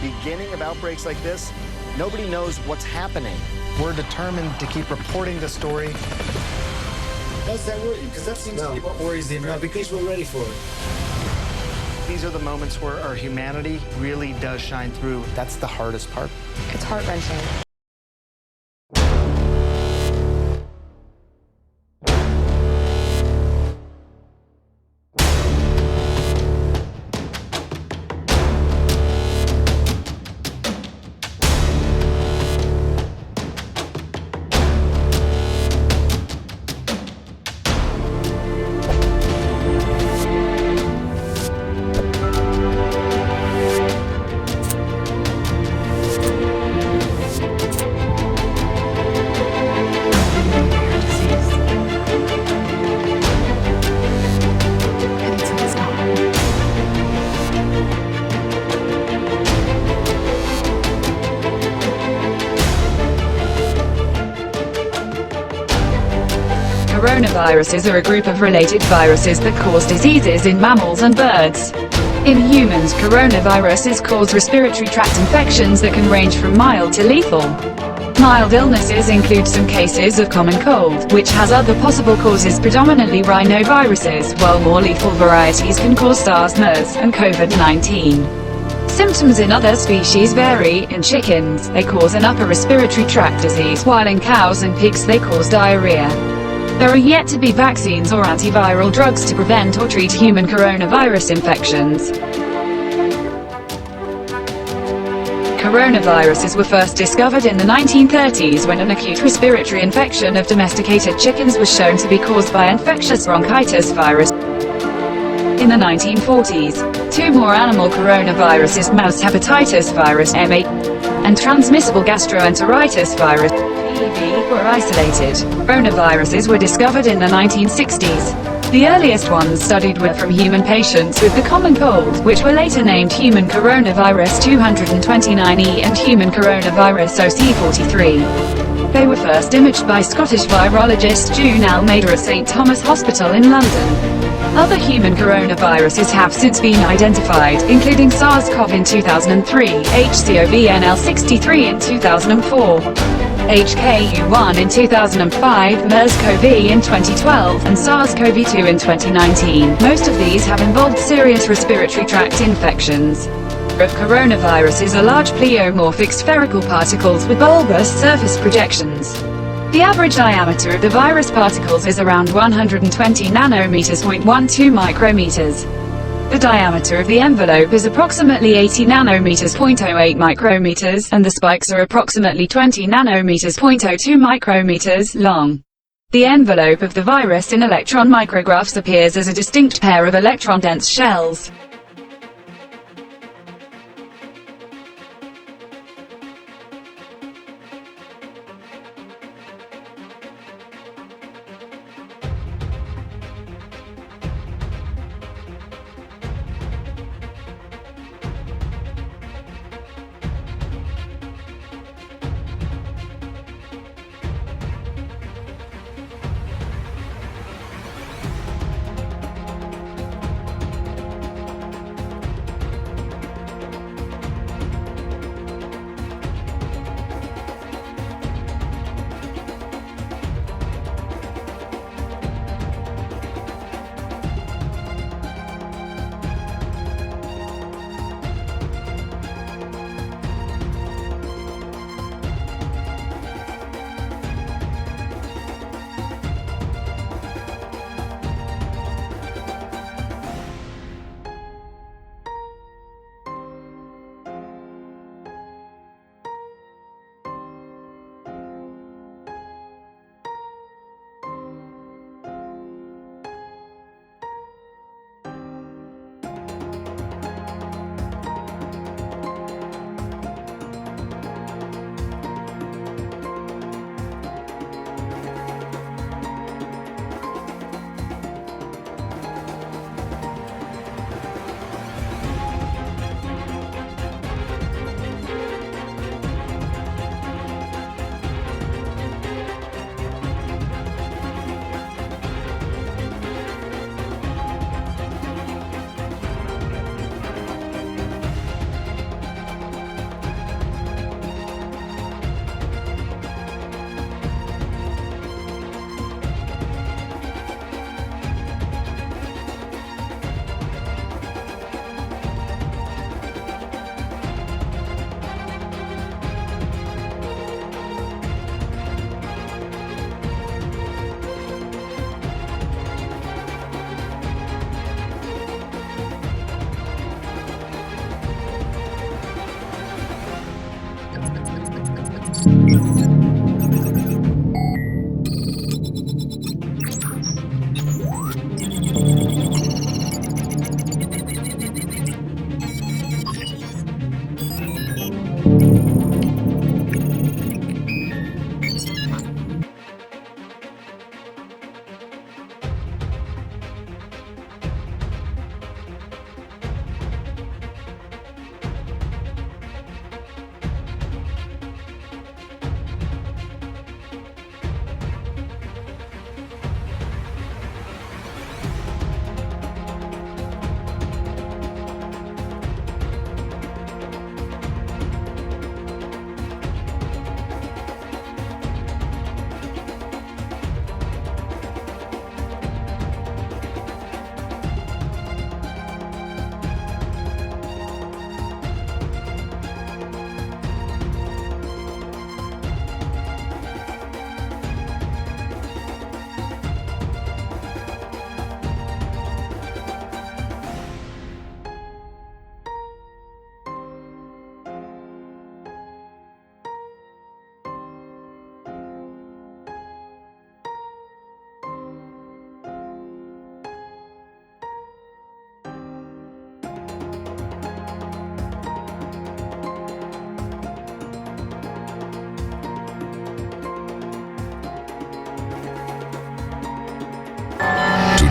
the beginning of outbreaks like this, nobody knows what's happening. We're determined to keep reporting the story. Does that worry you? Because that seems to be what worries the American people. We're ready for it. These are the moments where our humanity really does shine through. That's the hardest part. It's heart-wrenching. Coronaviruses are a group of related viruses that cause diseases in mammals and birds. In humans, coronaviruses cause respiratory tract infections that can range from mild to lethal. Mild illnesses include some cases of common cold, which has other possible causes, predominantly rhinoviruses, while more lethal varieties can cause SARS, MERS, and COVID-19. Symptoms in other species vary. In chickens, they cause an upper respiratory tract disease, while in cows and pigs they cause diarrhea. There are yet to be vaccines or antiviral drugs to prevent or treat human coronavirus infections. Coronaviruses were first discovered in the 1930s when an acute respiratory infection of domesticated chickens was shown to be caused by infectious bronchitis virus. In the 1940s, two more animal coronaviruses, mouse hepatitis virus M8 and transmissible gastroenteritis virus were isolated. Coronaviruses were discovered in the 1960s. The earliest ones studied were from human patients with the common cold, which were later named human coronavirus 229E and human coronavirus OC43. They were first imaged by Scottish virologist June Almeida at St Thomas Hospital in London. Other human coronaviruses have since been identified, including SARS-CoV in 2003, HCOV-NL63 in 2004, HKU1 in 2005, MERS-CoV in 2012, and SARS-CoV-2 in 2019. Most of these have involved serious respiratory tract infections. Coronaviruses are large pleomorphic spherical particles with bulbous surface projections. The average diameter of the virus particles is around 120 nanometers, 0.12 micrometers. The diameter of the envelope is approximately 80 nanometers, 0.08 micrometers, and the spikes are approximately 20 nanometers, 0.02 micrometers, long. The envelope of the virus in electron micrographs appears as a distinct pair of electron-dense shells.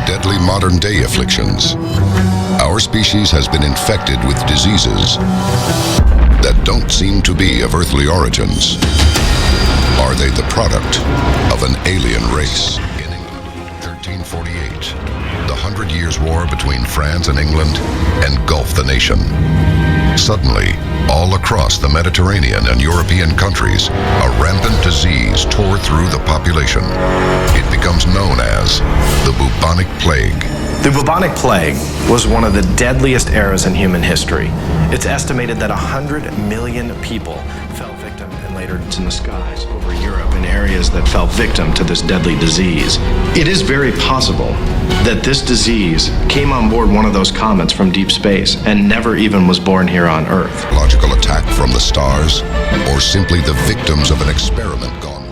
Deadly modern-day afflictions. Our species has been infected with diseases that don't seem to be of earthly origins. Are they the product of an alien race? In England, 1348, the 100 Years' War between France and England engulfed the nation. Suddenly, all across the Mediterranean and European countries, a rampant disease tore through the population. It becomes known as the bubonic plague. The bubonic plague was one of the deadliest eras in human history. It's estimated that 100 million people fell victim and later in the skies over Europe in areas that fell victim to this deadly disease. It is very possible that this disease came on board one of those comets from deep space and never even was born here on Earth. Logical attack from the stars, or simply the victims of an experiment gone wrong.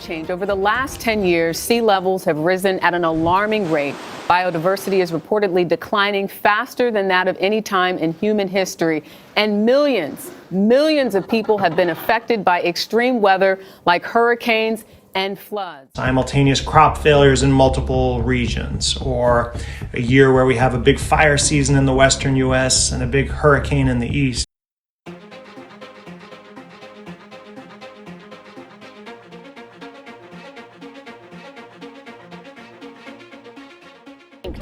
Change. Over the last 10 years, sea levels have risen at an alarming rate. Biodiversity is reportedly declining faster than that of any time in human history. And millions of people have been affected by extreme weather like hurricanes and floods. Simultaneous crop failures in multiple regions, or a year where we have a big fire season in the western U.S. and a big hurricane in the east.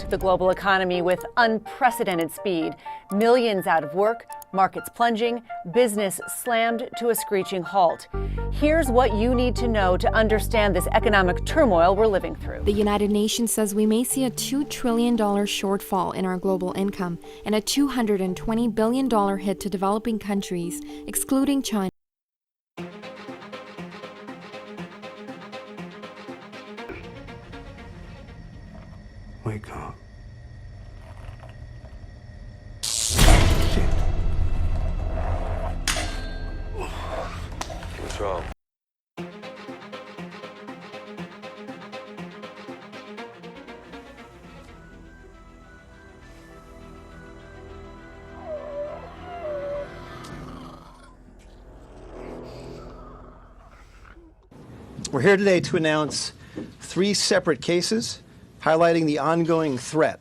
The global economy with unprecedented speed. Millions out of work, markets plunging, business slammed to a screeching halt. Here's what you need to know to understand this economic turmoil we're living through. The United Nations says we may see a $2 trillion shortfall in our global income and a $220 billion hit to developing countries, excluding China. Wake up. What's wrong? We're here today to announce 3 separate cases highlighting the ongoing threat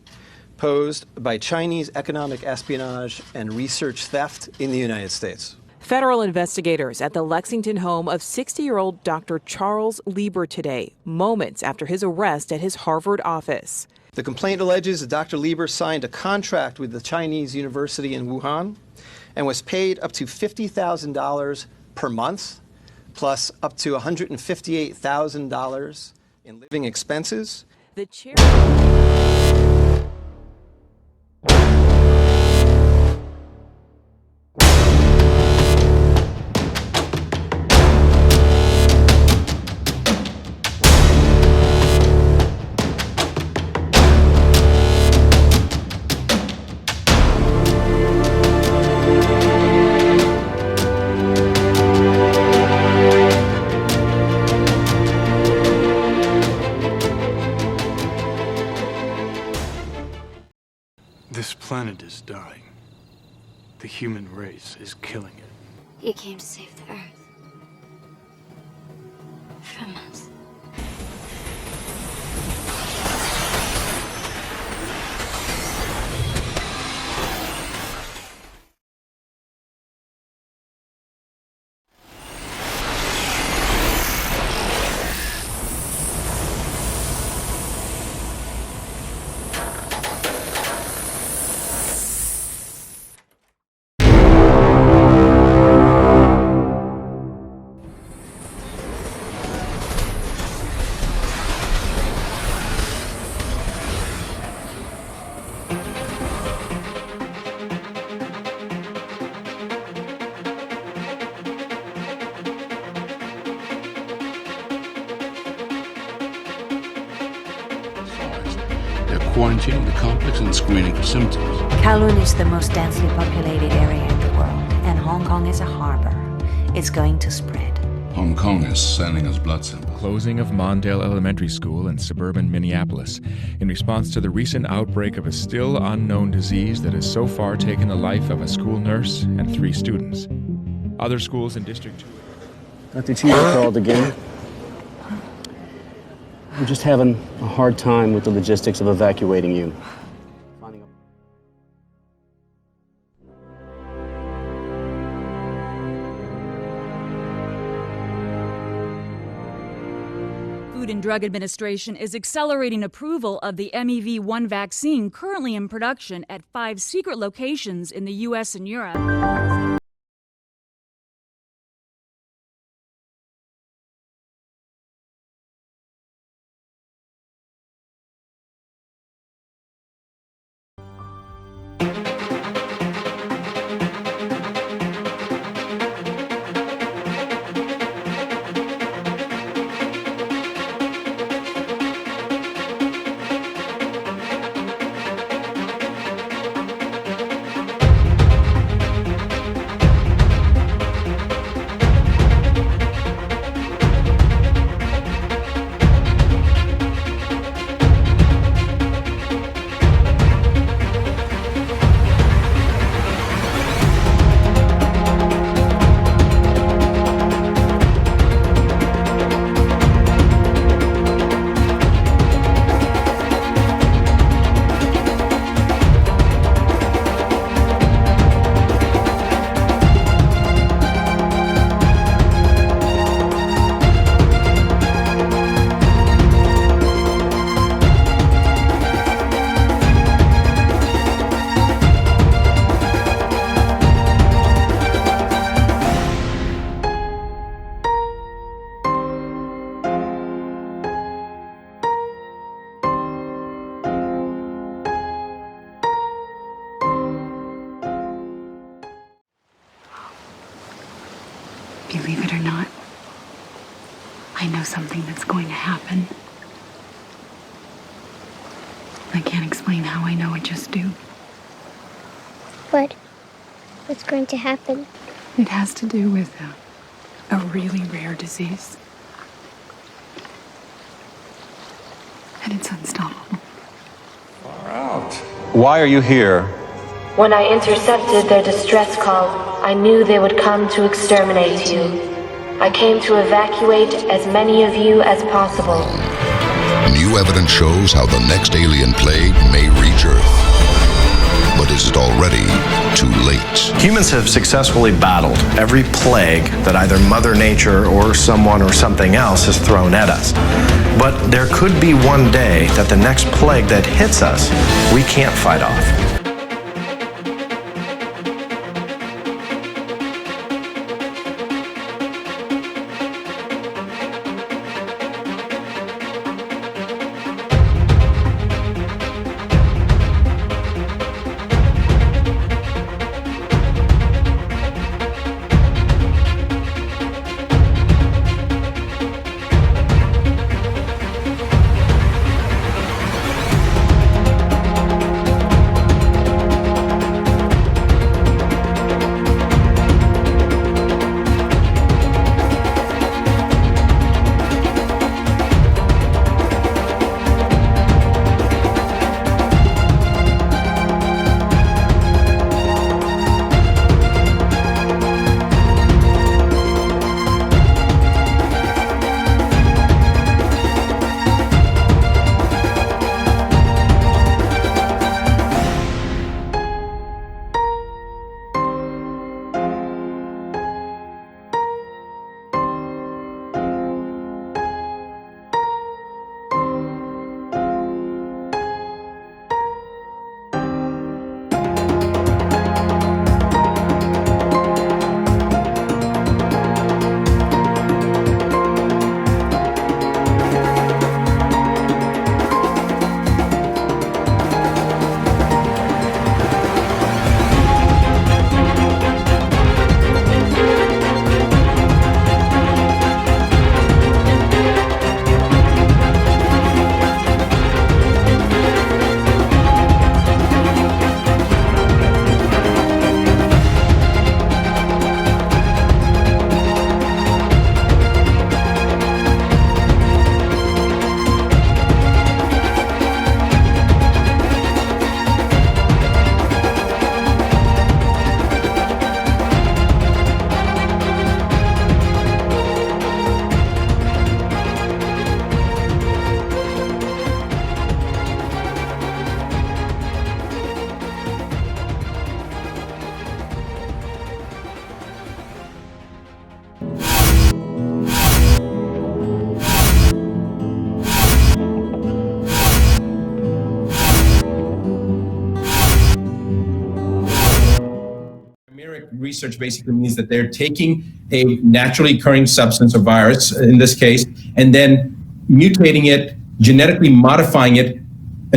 posed by Chinese economic espionage and research theft in the United States. Federal investigators at the Lexington home of 60-year-old Dr. Charles Lieber today, moments after his arrest at his Harvard office. The complaint alleges that Dr. Lieber signed a contract with the Chinese university in Wuhan and was paid up to $50,000 per month, plus up to $158,000 in living expenses. The chair. This planet is dying. The human race is killing it. He came to save the Earth. From us. Quarantining the complex and screening for symptoms. Kowloon is the most densely populated area in the world, and Hong Kong is a harbor. It's going to spread. Hong Kong is sending us blood samples. Closing of Mondale Elementary School in suburban Minneapolis in response to the recent outbreak of a still unknown disease that has so far taken the life of a school nurse and 3 students. Other schools in District 2. Dr. Cheever called again. I'm just having a hard time with the logistics of evacuating you. Food and Drug Administration is accelerating approval of the MEV-1 vaccine currently in production at 5 secret locations in the U.S. and Europe. Believe it or not, I know something that's going to happen. I can't explain how I know, I just do. What? What's going to happen? It has to do with a really rare disease. And it's unstoppable. Far out. Why are you here? When I intercepted their distress call, I knew they would come to exterminate you. I came to evacuate as many of you as possible. New evidence shows how the next alien plague may reach Earth. But But is it already too late? Humans have successfully battled every plague that either Mother Nature or someone or something else has thrown at us. But there could be one day that the next plague that hits us, we can't fight off. Research basically means that they're taking a naturally occurring substance or virus, in this case, and then mutating it, genetically modifying it,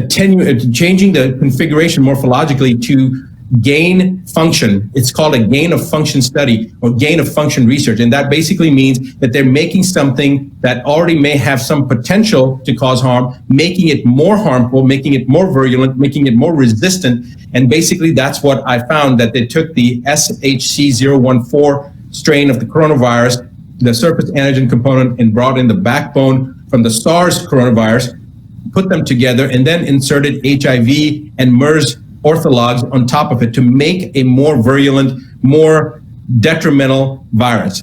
changing the configuration morphologically to gain function. It's called a gain of function study or gain of function research. And that basically means that they're making something that already may have some potential to cause harm, making it more harmful, making it more virulent, making it more resistant. And basically that's what I found, that they took the SHC014 strain of the coronavirus, the surface antigen component, and brought in the backbone from the SARS coronavirus, put them together, and then inserted HIV and MERS orthologs on top of it to make a more virulent, more detrimental virus.